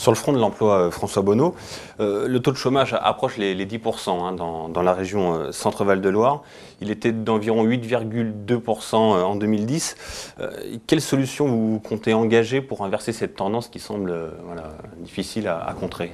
Sur le front de l'emploi, François Bonneau, le taux de chômage approche les 10% dans la région Centre-Val de Loire. Il était d'environ 8,2% en 2010. Quelles solutions vous comptez engager pour inverser cette tendance qui semble difficile à contrer?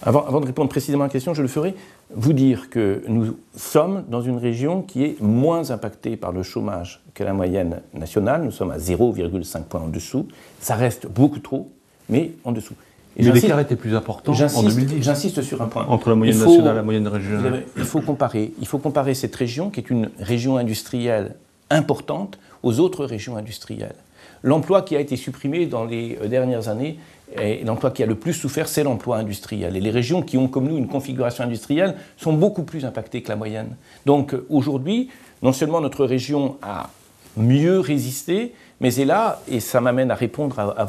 Avant de répondre précisément à la question, je le ferai vous dire que nous sommes dans une région qui est moins impactée par le chômage que la moyenne nationale. Nous sommes à 0,5 points en dessous. Ça reste beaucoup trop, mais en dessous. Mais l'écart était plus important en 2010. J'insiste sur un point. Entre la moyenne nationale et la moyenne régionale. Il faut comparer cette région, qui est une région industrielle importante, aux autres régions industrielles. L'emploi qui a été supprimé dans les dernières années, et l'emploi qui a le plus souffert, c'est l'emploi industriel. Et les régions qui ont, comme nous, une configuration industrielle sont beaucoup plus impactées que la moyenne. Donc aujourd'hui, non seulement notre région a mieux résisté, mais elle a, et ça m'amène à répondre à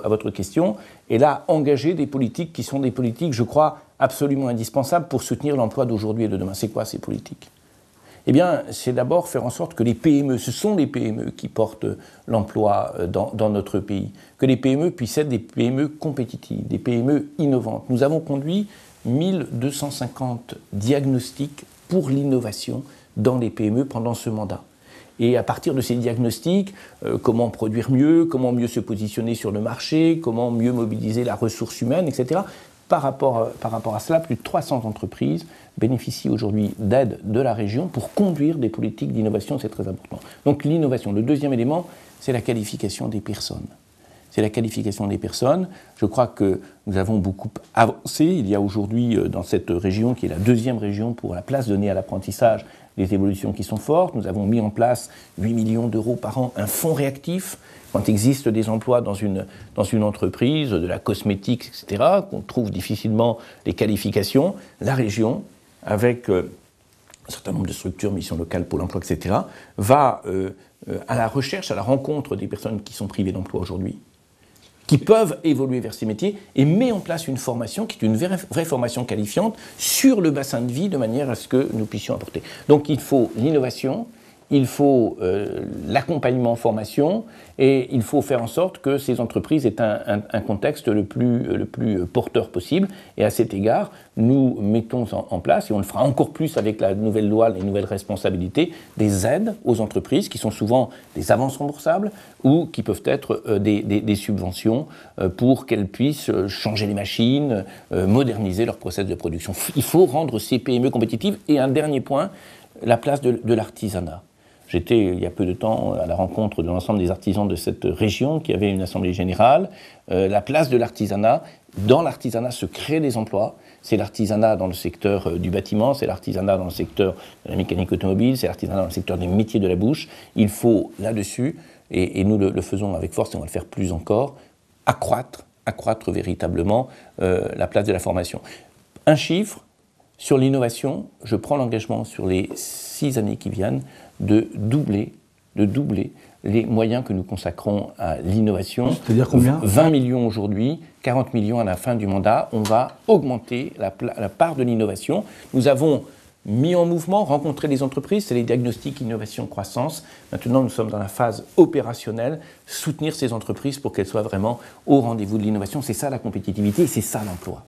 votre question, elle a engagé des politiques qui sont des politiques, je crois, absolument indispensables pour soutenir l'emploi d'aujourd'hui et de demain. C'est quoi ces politiques ? Eh bien, c'est d'abord faire en sorte que les PME, ce sont les PME qui portent l'emploi dans notre pays, que les PME puissent être des PME compétitives, des PME innovantes. Nous avons conduit 1250 diagnostics pour l'innovation dans les PME pendant ce mandat. Et à partir de ces diagnostics, comment produire mieux, comment mieux se positionner sur le marché, comment mieux mobiliser la ressource humaine, etc. Par rapport à cela, plus de 300 entreprises bénéficient aujourd'hui d'aide de la région pour conduire des politiques d'innovation, c'est très important. Donc l'innovation. Le deuxième élément, c'est la qualification des personnes. C'est la qualification des personnes. Je crois que nous avons beaucoup avancé. Il y a aujourd'hui dans cette région, qui est la deuxième région pour la place donnée à l'apprentissage, des évolutions qui sont fortes. Nous avons mis en place 8 millions d'euros par an, un fonds réactif. Quand existe des emplois dans une entreprise, de la cosmétique, etc., qu'on trouve difficilement les qualifications, la région, avec un certain nombre de structures, missions locales, Pôle emploi, etc., va à la recherche, à la rencontre des personnes qui sont privées d'emploi aujourd'hui, qui peuvent évoluer vers ces métiers, et met en place une formation qui est une vraie formation qualifiante sur le bassin de vie, de manière à ce que nous puissions apporter. Donc il faut l'innovation, il faut l'accompagnement en formation, et il faut faire en sorte que ces entreprises aient un contexte le plus porteur possible. Et à cet égard, nous mettons en place, et on le fera encore plus avec la nouvelle loi, les nouvelles responsabilités, des aides aux entreprises qui sont souvent des avances remboursables ou qui peuvent être des subventions pour qu'elles puissent changer les machines, moderniser leur process de production. Il faut rendre ces PME compétitives. Et un dernier point, la place de l'artisanat. J'étais, il y a peu de temps, à la rencontre de l'ensemble des artisans de cette région qui avait une assemblée générale. La place de l'artisanat, dans l'artisanat se créent des emplois. C'est l'artisanat dans le secteur du bâtiment, c'est l'artisanat dans le secteur de la mécanique automobile, c'est l'artisanat dans le secteur des métiers de la bouche. Il faut là-dessus, et nous le faisons avec force et on va le faire plus encore, accroître véritablement la place de la formation. Un chiffre, sur l'innovation, je prends l'engagement sur les 6 années qui viennent de doubler les moyens que nous consacrons à l'innovation. C'est-à-dire combien ? 20 millions aujourd'hui, 40 millions à la fin du mandat. On va augmenter la part de l'innovation. Nous avons mis en mouvement, rencontré les entreprises, c'est les diagnostics innovation croissance. Maintenant, nous sommes dans la phase opérationnelle, soutenir ces entreprises pour qu'elles soient vraiment au rendez-vous de l'innovation. C'est ça la compétitivité et c'est ça l'emploi.